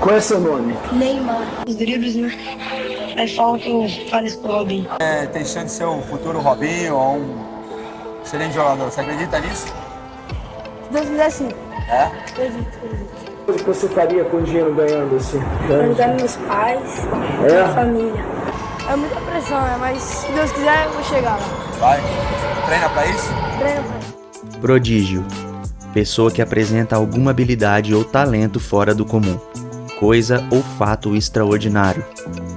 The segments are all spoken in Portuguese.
Qual é seu nome? Neymar. Os dribles, né? Aí falam que eu pareço com o Robinho. Tem chance de ser um futuro Robinho ou um excelente jogador. Você acredita nisso? Se Deus quiser, sim. É? Acredito. O que você faria com o dinheiro ganhando assim? Ajudar meus pais, minha família. É muita pressão, né? Mas se Deus quiser, eu vou chegar lá. Vai. Treina pra isso? Treino pra isso. Prodígio. Pessoa que apresenta alguma habilidade ou talento fora do comum. Coisa ou fato extraordinário.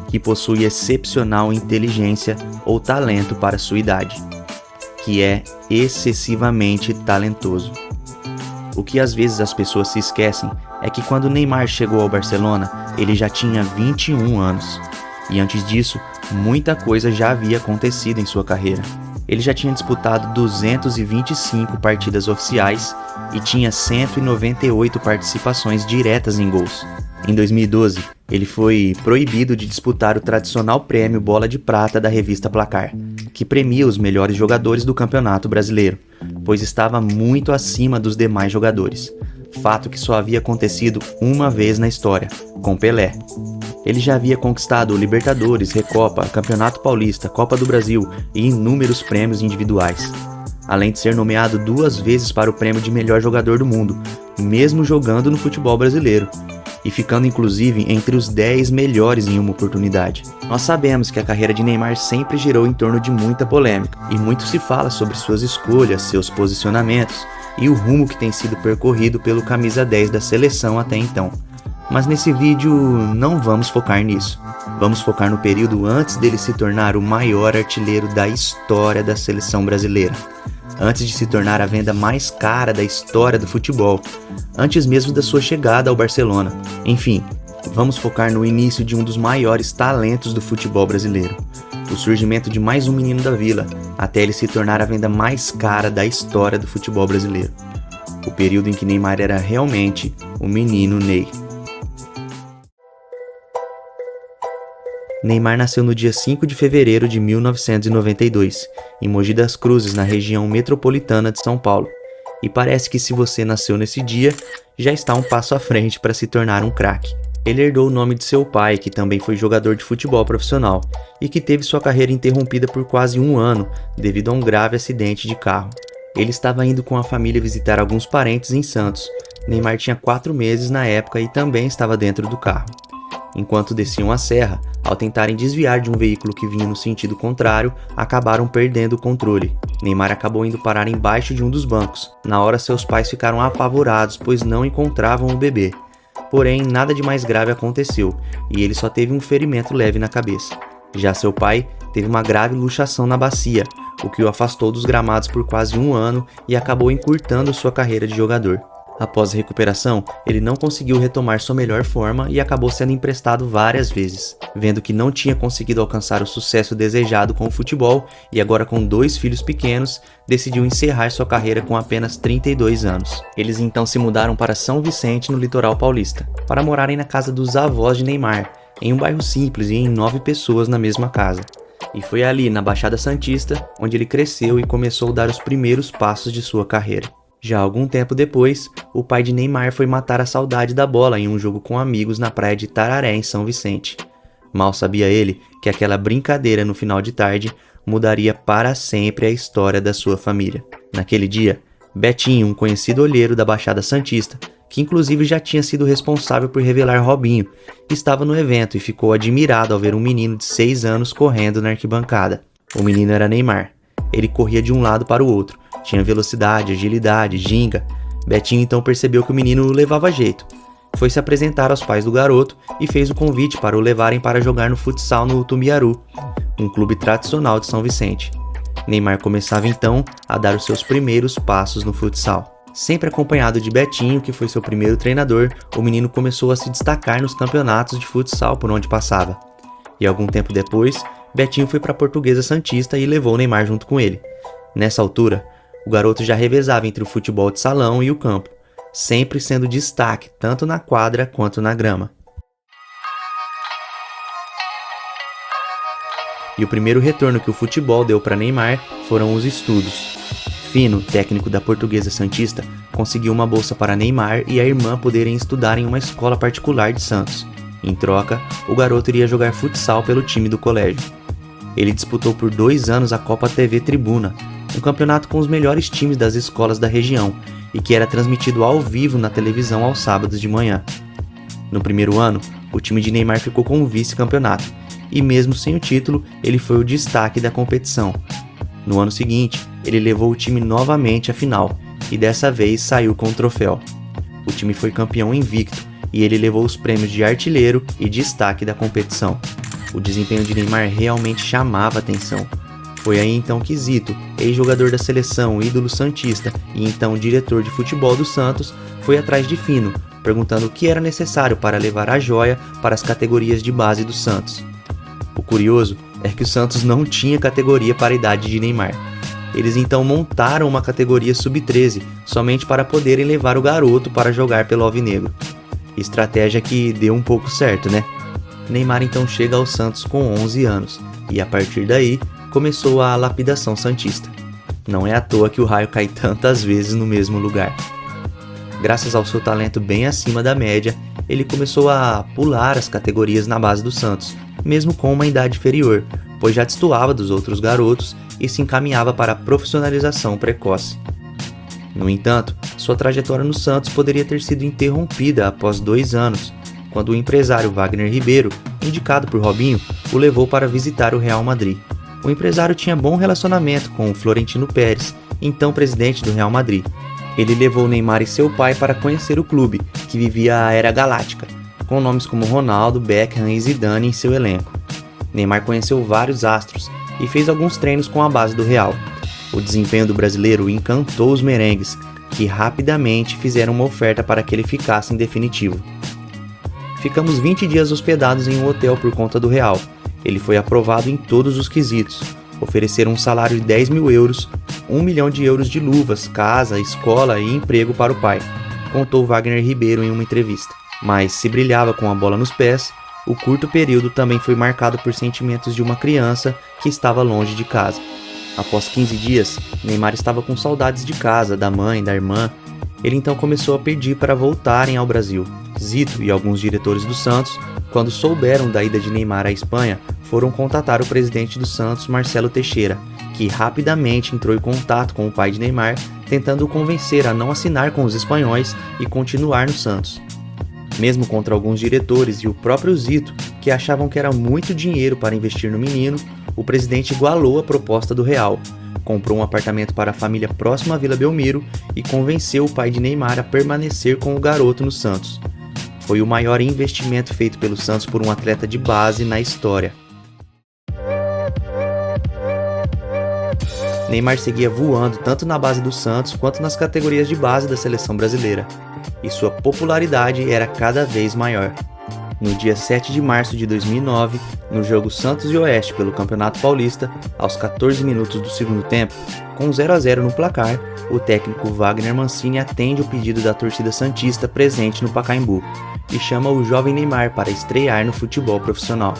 Que possui excepcional inteligência ou talento para sua idade. Que é excessivamente talentoso. O que às vezes as pessoas se esquecem é que quando Neymar chegou ao Barcelona, ele já tinha 21 anos. E antes disso, muita coisa já havia acontecido em sua carreira. Ele já tinha disputado 225 partidas oficiais e tinha 198 participações diretas em gols. Em 2012, ele foi proibido de disputar o tradicional prêmio Bola de Prata da revista Placar, que premia os melhores jogadores do Campeonato Brasileiro, pois estava muito acima dos demais jogadores. Fato que só havia acontecido uma vez na história, com Pelé. Ele já havia conquistado o Libertadores, Recopa, Campeonato Paulista, Copa do Brasil e inúmeros prêmios individuais. Além de ser nomeado 2 vezes para o prêmio de melhor jogador do mundo, mesmo jogando no futebol brasileiro, e ficando inclusive entre os 10 melhores em uma oportunidade. Nós sabemos que a carreira de Neymar sempre girou em torno de muita polêmica, e muito se fala sobre suas escolhas, seus posicionamentos e o rumo que tem sido percorrido pelo camisa 10 da seleção até então. Mas nesse vídeo não vamos focar nisso. Vamos focar no período antes dele se tornar o maior artilheiro da história da seleção brasileira. Antes de se tornar a venda mais cara da história do futebol. Antes mesmo da sua chegada ao Barcelona. Enfim, vamos focar no início de um dos maiores talentos do futebol brasileiro. O surgimento de mais um menino da vila, até ele se tornar a venda mais cara da história do futebol brasileiro. O período em que Neymar era realmente o menino Ney. Neymar nasceu no dia 5 de fevereiro de 1992, em Mogi das Cruzes, na região metropolitana de São Paulo. E parece que se você nasceu nesse dia, já está um passo à frente para se tornar um craque. Ele herdou o nome de seu pai, que também foi jogador de futebol profissional, e que teve sua carreira interrompida por quase 1 ano, devido a um grave acidente de carro. Ele estava indo com a família visitar alguns parentes em Santos. Neymar tinha 4 meses na época e também estava dentro do carro. Enquanto desciam a serra, ao tentarem desviar de um veículo que vinha no sentido contrário, acabaram perdendo o controle. Neymar acabou indo parar embaixo de um dos bancos. Na hora, seus pais ficaram apavorados, pois não encontravam o bebê. Porém, nada de mais grave aconteceu, e ele só teve um ferimento leve na cabeça. Já seu pai teve uma grave luxação na bacia, o que o afastou dos gramados por quase 1 ano e acabou encurtando sua carreira de jogador. Após a recuperação, ele não conseguiu retomar sua melhor forma e acabou sendo emprestado várias vezes. Vendo que não tinha conseguido alcançar o sucesso desejado com o futebol e agora com 2 filhos pequenos, decidiu encerrar sua carreira com apenas 32 anos. Eles então se mudaram para São Vicente, no litoral paulista, para morarem na casa dos avós de Neymar, em um bairro simples e em 9 pessoas na mesma casa. E foi ali, na Baixada Santista, onde ele cresceu e começou a dar os primeiros passos de sua carreira. Já algum tempo depois, o pai de Neymar foi matar a saudade da bola em um jogo com amigos na praia de Tararé, em São Vicente. Mal sabia ele que aquela brincadeira no final de tarde mudaria para sempre a história da sua família. Naquele dia, Betinho, um conhecido olheiro da Baixada Santista, que inclusive já tinha sido responsável por revelar Robinho, estava no evento e ficou admirado ao ver um menino de 6 anos correndo na arquibancada. O menino era Neymar. Ele corria de um lado para o outro, tinha velocidade, agilidade, ginga. Betinho então percebeu que o menino levava jeito. Foi se apresentar aos pais do garoto e fez o convite para o levarem para jogar no futsal no Tumiaru, um clube tradicional de São Vicente. Neymar começava então a dar os seus primeiros passos no futsal. Sempre acompanhado de Betinho, que foi seu primeiro treinador, o menino começou a se destacar nos campeonatos de futsal por onde passava. E algum tempo depois, Betinho foi para a Portuguesa Santista e levou o Neymar junto com ele. Nessa altura, o garoto já revezava entre o futebol de salão e o campo, sempre sendo destaque tanto na quadra quanto na grama. E o primeiro retorno que o futebol deu para Neymar foram os estudos. Fino, técnico da Portuguesa Santista, conseguiu uma bolsa para Neymar e a irmã poderem estudar em uma escola particular de Santos. Em troca, o garoto iria jogar futsal pelo time do colégio. Ele disputou por 2 anos a Copa TV Tribuna, um campeonato com os melhores times das escolas da região e que era transmitido ao vivo na televisão aos sábados de manhã. No primeiro ano, o time de Neymar ficou com o vice-campeonato, e mesmo sem o título, ele foi o destaque da competição. No ano seguinte, ele levou o time novamente à final, e dessa vez saiu com o troféu. O time foi campeão invicto, e ele levou os prêmios de artilheiro e destaque da competição. O desempenho de Neymar realmente chamava atenção. Foi aí então que Zito, ex-jogador da seleção, ídolo santista e então diretor de futebol do Santos, foi atrás de Fino, perguntando o que era necessário para levar a joia para as categorias de base do Santos. O curioso é que o Santos não tinha categoria para a idade de Neymar. Eles então montaram uma categoria sub-13 somente para poderem levar o garoto para jogar pelo Alvinegro. Estratégia que deu um pouco certo, né? Neymar então chega ao Santos com 11 anos e a partir daí começou a lapidação santista. Não é à toa que o raio cai tantas vezes no mesmo lugar. Graças ao seu talento bem acima da média, ele começou a pular as categorias na base do Santos, mesmo com uma idade inferior, pois já destoava dos outros garotos e se encaminhava para a profissionalização precoce. No entanto, sua trajetória no Santos poderia ter sido interrompida após 2 anos, quando o empresário Wagner Ribeiro, indicado por Robinho, o levou para visitar o Real Madrid. O empresário tinha bom relacionamento com o Florentino Pérez, então presidente do Real Madrid. Ele levou Neymar e seu pai para conhecer o clube, que vivia a Era Galáctica, com nomes como Ronaldo, Beckham e Zidane em seu elenco. Neymar conheceu vários astros e fez alguns treinos com a base do Real. O desempenho do brasileiro encantou os merengues, que rapidamente fizeram uma oferta para que ele ficasse em definitivo. Ficamos 20 dias hospedados em um hotel por conta do Real. Ele foi aprovado em todos os quesitos. Ofereceram um salário de 10 mil euros, 1 milhão de euros de luvas, casa, escola e emprego para o pai, contou Wagner Ribeiro em uma entrevista. Mas se brilhava com a bola nos pés, o curto período também foi marcado por sentimentos de uma criança que estava longe de casa. Após 15 dias, Neymar estava com saudades de casa, da mãe, da irmã. Ele então começou a pedir para voltarem ao Brasil. Zito e alguns diretores do Santos, quando souberam da ida de Neymar à Espanha, foram contatar o presidente do Santos, Marcelo Teixeira, que rapidamente entrou em contato com o pai de Neymar, tentando o convencer a não assinar com os espanhóis e continuar no Santos. Mesmo contra alguns diretores e o próprio Zito, que achavam que era muito dinheiro para investir no menino, o presidente igualou a proposta do Real, comprou um apartamento para a família próximo à Vila Belmiro e convenceu o pai de Neymar a permanecer com o garoto no Santos. Foi o maior investimento feito pelo Santos por um atleta de base na história. Neymar seguia voando tanto na base do Santos quanto nas categorias de base da seleção brasileira, e sua popularidade era cada vez maior. No dia 7 de março de 2009, no jogo Santos e Oeste pelo Campeonato Paulista, aos 14 minutos do segundo tempo, com 0-0 no placar, o técnico Wagner Mancini atende o pedido da torcida santista presente no Pacaembu e chama o jovem Neymar para estrear no futebol profissional.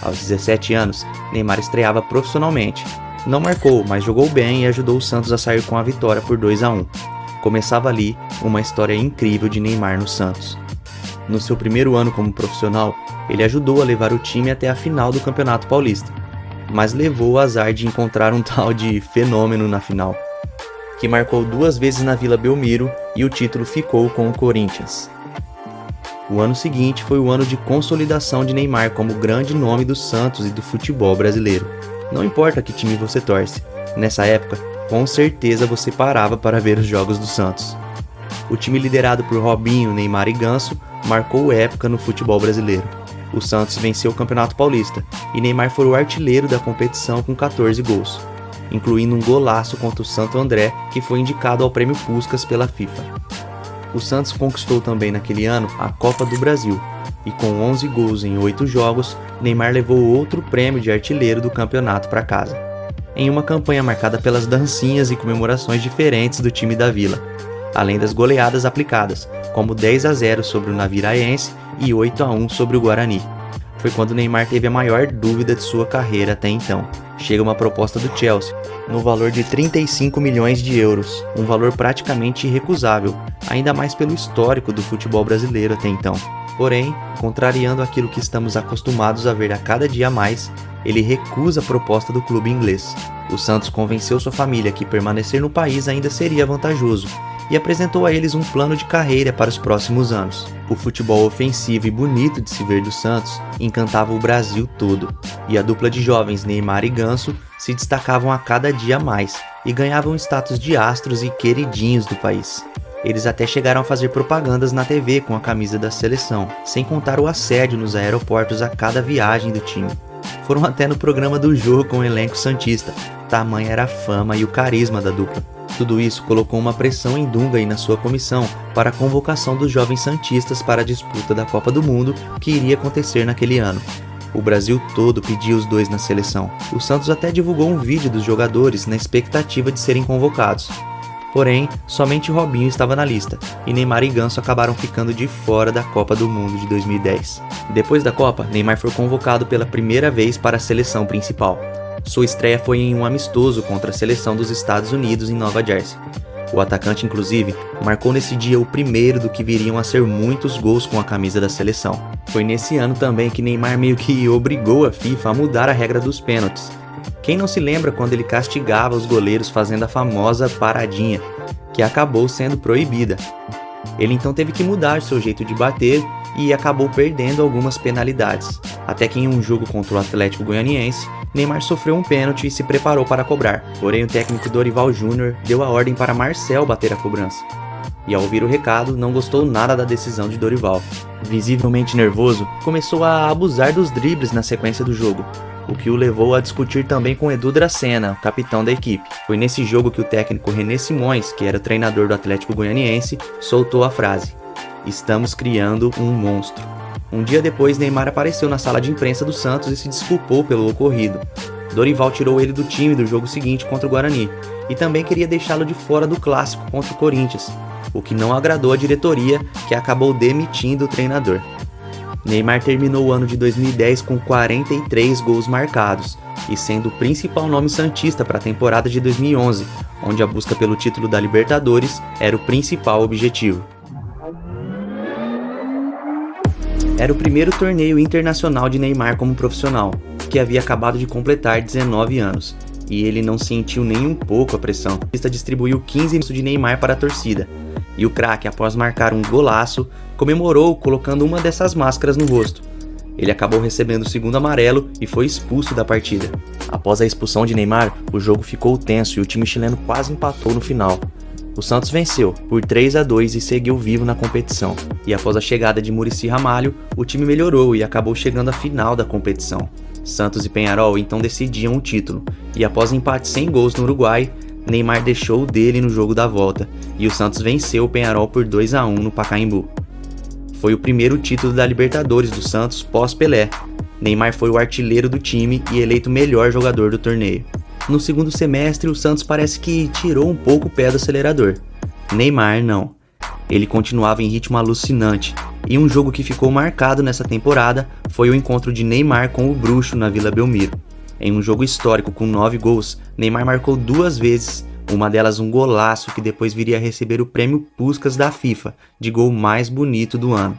Aos 17 anos, Neymar estreava profissionalmente. Não marcou, mas jogou bem e ajudou o Santos a sair com a vitória por 2-1. Começava ali uma história incrível de Neymar no Santos. No seu primeiro ano como profissional, ele ajudou a levar o time até a final do Campeonato Paulista, mas levou o azar de encontrar um tal de fenômeno na final, que marcou 2 vezes na Vila Belmiro e o título ficou com o Corinthians. O ano seguinte foi o ano de consolidação de Neymar como grande nome do Santos e do futebol brasileiro. Não importa que time você torce, nessa época, com certeza você parava para ver os jogos do Santos. O time liderado por Robinho, Neymar e Ganso marcou época no futebol brasileiro. O Santos venceu o Campeonato Paulista e Neymar foi o artilheiro da competição com 14 gols, incluindo um golaço contra o Santo André, que foi indicado ao Prêmio Puskás pela FIFA. O Santos conquistou também naquele ano a Copa do Brasil, e com 11 gols em 8 jogos, Neymar levou outro prêmio de artilheiro do campeonato para casa, em uma campanha marcada pelas dancinhas e comemorações diferentes do time da Vila, além das goleadas aplicadas, como 10-0 sobre o Naviraense e 8-1 sobre o Guarani. foi quando Neymar teve a maior dúvida de sua carreira até então. Chega uma proposta do Chelsea, no valor de 35 milhões de euros, um valor praticamente irrecusável, ainda mais pelo histórico do futebol brasileiro até então. Porém, contrariando aquilo que estamos acostumados a ver a cada dia mais, ele recusa a proposta do clube inglês. O Santos convenceu sua família que permanecer no país ainda seria vantajoso, e apresentou a eles um plano de carreira para os próximos anos. O futebol ofensivo e bonito de se ver do Santos encantava o Brasil todo, e a dupla de jovens Neymar e Ganso se destacavam a cada dia mais e ganhavam status de astros e queridinhos do país. Eles até chegaram a fazer propagandas na TV com a camisa da seleção, sem contar o assédio nos aeroportos a cada viagem do time. Foram até no programa do jogo com o elenco santista, tamanha era a fama e o carisma da dupla. Tudo isso colocou uma pressão em Dunga e na sua comissão para a convocação dos jovens santistas para a disputa da Copa do Mundo que iria acontecer naquele ano. O Brasil todo pedia os dois na seleção. O Santos até divulgou um vídeo dos jogadores na expectativa de serem convocados. Porém, somente Robinho estava na lista, e Neymar e Ganso acabaram ficando de fora da Copa do Mundo de 2010. Depois da Copa, Neymar foi convocado pela primeira vez para a seleção principal. Sua estreia foi em um amistoso contra a seleção dos Estados Unidos em Nova Jersey. O atacante, inclusive, marcou nesse dia o primeiro do que viriam a ser muitos gols com a camisa da seleção. Foi nesse ano também que Neymar meio que obrigou a FIFA a mudar a regra dos pênaltis. Quem não se lembra quando ele castigava os goleiros fazendo a famosa paradinha, que acabou sendo proibida? Ele então teve que mudar seu jeito de bater e acabou perdendo algumas penalidades, até que em um jogo contra o Atlético Goianiense, Neymar sofreu um pênalti e se preparou para cobrar, porém o técnico Dorival Júnior deu a ordem para Marcel bater a cobrança. E ao ouvir o recado, não gostou nada da decisão de Dorival. Visivelmente nervoso, começou a abusar dos dribles na sequência do jogo, o que o levou a discutir também com Edu Dracena, o capitão da equipe. Foi nesse jogo que o técnico René Simões, que era o treinador do Atlético Goianiense, soltou a frase: "Estamos criando um monstro". Um dia depois, Neymar apareceu na sala de imprensa do Santos e se desculpou pelo ocorrido. Dorival tirou ele do time do jogo seguinte contra o Guarani e também queria deixá-lo de fora do clássico contra o Corinthians, o que não agradou a diretoria, que acabou demitindo o treinador. Neymar terminou o ano de 2010 com 43 gols marcados e sendo o principal nome santista para a temporada de 2011, onde a busca pelo título da Libertadores era o principal objetivo. Era o primeiro torneio internacional de Neymar como profissional, que havia acabado de completar 19 anos, e ele não sentiu nem um pouco a pressão. A lista distribuiu 15 minutos de Neymar para a torcida, e o craque, após marcar um golaço, comemorou colocando uma dessas máscaras no rosto. Ele acabou recebendo o segundo amarelo e foi expulso da partida. Após a expulsão de Neymar, o jogo ficou tenso e o time chileno quase empatou no final. O Santos venceu por 3-2 e seguiu vivo na competição. E após a chegada de Muricy Ramalho, o time melhorou e acabou chegando à final da competição. Santos e Peñarol então decidiam o título, e após empate sem gols no Uruguai, Neymar deixou o dele no jogo da volta, e o Santos venceu o Peñarol por 2-1 no Pacaembu. Foi o primeiro título da Libertadores do Santos pós-Pelé. Neymar foi o artilheiro do time e eleito melhor jogador do torneio. No segundo semestre, o Santos parece que tirou um pouco o pé do acelerador. Neymar não. Ele continuava em ritmo alucinante, e um jogo que ficou marcado nessa temporada foi o encontro de Neymar com o Bruxo na Vila Belmiro. Em um jogo histórico com 9 gols, Neymar marcou 2 vezes, uma delas um golaço que depois viria a receber o prêmio Puskás da FIFA, de gol mais bonito do ano.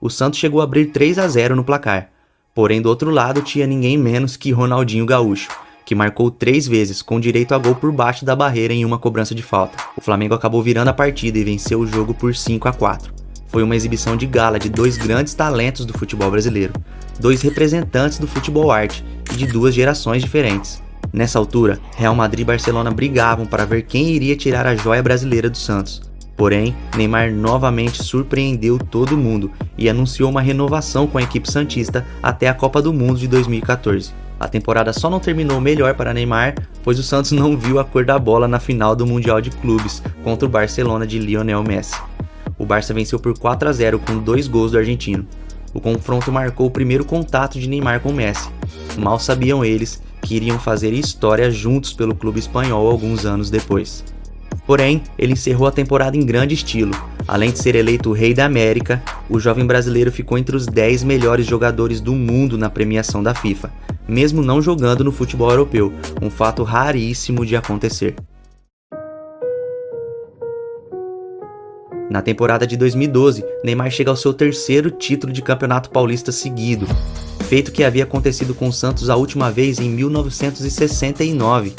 O Santos chegou a abrir 3-0 no placar, porém do outro lado tinha ninguém menos que Ronaldinho Gaúcho, que marcou 3 vezes, com direito a gol por baixo da barreira em uma cobrança de falta. O Flamengo acabou virando a partida e venceu o jogo por 5-4. Foi uma exibição de gala de 2 grandes talentos do futebol brasileiro, 2 representantes do futebol arte e de 2 gerações diferentes. Nessa altura, Real Madrid e Barcelona brigavam para ver quem iria tirar a joia brasileira do Santos. Porém, Neymar novamente surpreendeu todo mundo e anunciou uma renovação com a equipe santista até a Copa do Mundo de 2014. A temporada só não terminou melhor para Neymar, pois o Santos não viu a cor da bola na final do Mundial de Clubes contra o Barcelona de Lionel Messi. O Barça venceu por 4-0 com 2 gols do argentino. O confronto marcou o primeiro contato de Neymar com Messi. Mal sabiam eles que iriam fazer história juntos pelo clube espanhol alguns anos depois. Porém, ele encerrou a temporada em grande estilo, Além de ser eleito o Rei da América, o jovem brasileiro ficou entre os 10 melhores jogadores do mundo na premiação da FIFA, mesmo não jogando no futebol europeu, um fato raríssimo de acontecer. Na temporada de 2012, Neymar chega ao seu terceiro título de Campeonato Paulista seguido, feito que havia acontecido com o Santos a última vez em 1969.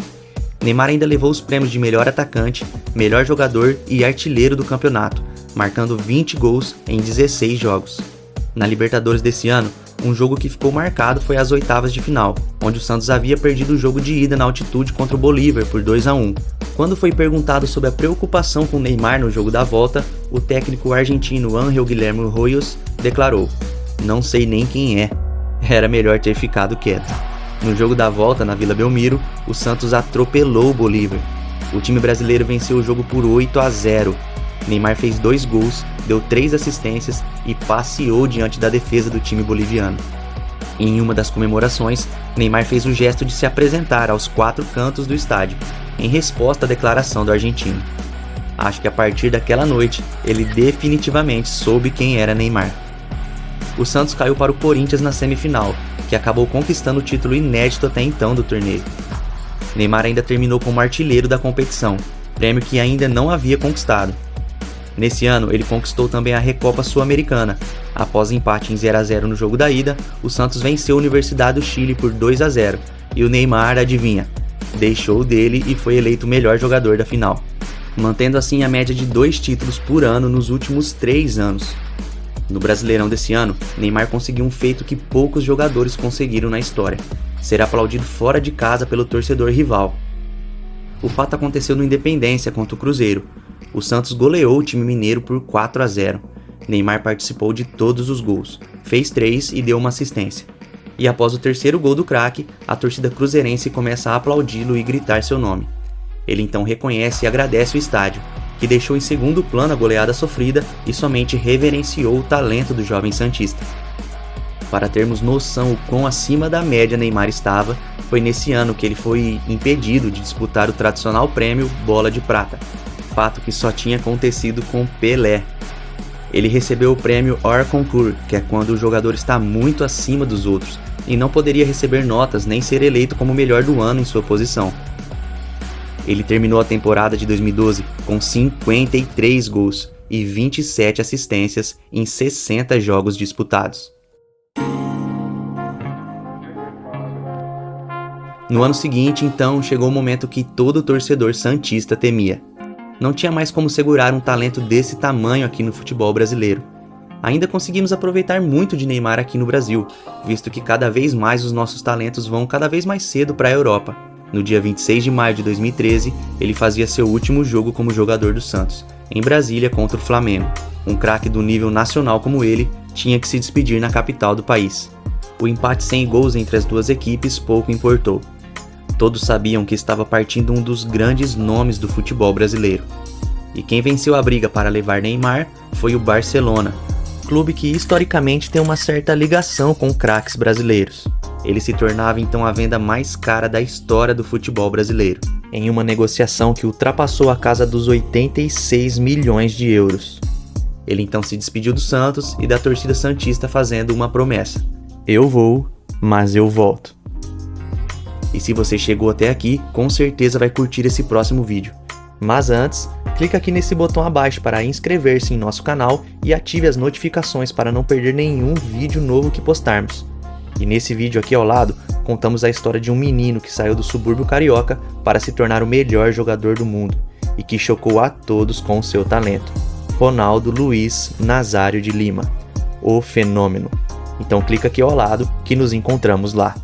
Neymar ainda levou os prêmios de melhor atacante, melhor jogador e artilheiro do campeonato, marcando 20 gols em 16 jogos. Na Libertadores desse ano, um jogo que ficou marcado foi as oitavas de final, onde o Santos havia perdido o jogo de ida na altitude contra o Bolívar por 2-1. Quando foi perguntado sobre a preocupação com Neymar no jogo da volta, o técnico argentino Ángel Guillermo Hoyos declarou: "Não sei nem quem é, era melhor ter ficado quieto." No jogo da volta na Vila Belmiro, o Santos atropelou o Bolívar. O time brasileiro venceu o jogo por 8-0. Neymar fez 2 gols, deu 3 assistências e passeou diante da defesa do time boliviano. Em uma das comemorações, Neymar fez o gesto de se apresentar aos 4 cantos do estádio, em resposta à declaração do argentino. Acho que a partir daquela noite, ele definitivamente soube quem era Neymar. O Santos caiu para o Corinthians na semifinal, que acabou conquistando o título inédito até então do torneio. Neymar ainda terminou como artilheiro da competição, prêmio que ainda não havia conquistado. Nesse ano, ele conquistou também a Recopa Sul-Americana. Após empate em 0-0 no jogo da ida, o Santos venceu a Universidade do Chile por 2-0, e o Neymar, adivinha, deixou dele e foi eleito o melhor jogador da final, mantendo assim a média de 2 títulos por ano nos últimos 3 anos. No Brasileirão desse ano, Neymar conseguiu um feito que poucos jogadores conseguiram na história: ser aplaudido fora de casa pelo torcedor rival. O fato aconteceu no Independência contra o Cruzeiro. O Santos goleou o time mineiro por 4-0. Neymar participou de todos os gols, fez 3 e deu uma assistência. E após o terceiro gol do craque, a torcida cruzeirense começa a aplaudi-lo e gritar seu nome. Ele então reconhece e agradece o estádio, que deixou em segundo plano a goleada sofrida e somente reverenciou o talento do jovem santista. Para termos noção o quão acima da média Neymar estava, foi nesse ano que ele foi impedido de disputar o tradicional prêmio Bola de Prata, fato que só tinha acontecido com Pelé. Ele recebeu o prêmio hors concours, que é quando o jogador está muito acima dos outros, e não poderia receber notas nem ser eleito como o melhor do ano em sua posição. Ele terminou a temporada de 2012 com 53 gols e 27 assistências em 60 jogos disputados. No ano seguinte, então, chegou o momento que todo torcedor santista temia. Não tinha mais como segurar um talento desse tamanho aqui no futebol brasileiro. Ainda conseguimos aproveitar muito de Neymar aqui no Brasil, visto que cada vez mais os nossos talentos vão cada vez mais cedo para a Europa. No dia 26 de maio de 2013, ele fazia seu último jogo como jogador do Santos, em Brasília contra o Flamengo. Um craque do nível nacional como ele tinha que se despedir na capital do país. O empate sem gols entre as duas equipes pouco importou. Todos sabiam que estava partindo um dos grandes nomes do futebol brasileiro. E quem venceu a briga para levar Neymar foi o Barcelona, clube que historicamente tem uma certa ligação com craques brasileiros. Ele se tornava então a venda mais cara da história do futebol brasileiro, em uma negociação que ultrapassou a casa dos 86 milhões de euros. Ele então se despediu do Santos e da torcida santista fazendo uma promessa: "Eu vou, mas eu volto." E se você chegou até aqui, com certeza vai curtir esse próximo vídeo. Mas antes, clica aqui nesse botão abaixo para inscrever-se em nosso canal e ative as notificações para não perder nenhum vídeo novo que postarmos. E nesse vídeo aqui ao lado, contamos a história de um menino que saiu do subúrbio carioca para se tornar o melhor jogador do mundo e que chocou a todos com o seu talento: Ronaldo Luiz Nazário de Lima, o fenômeno. Então clica aqui ao lado que nos encontramos lá.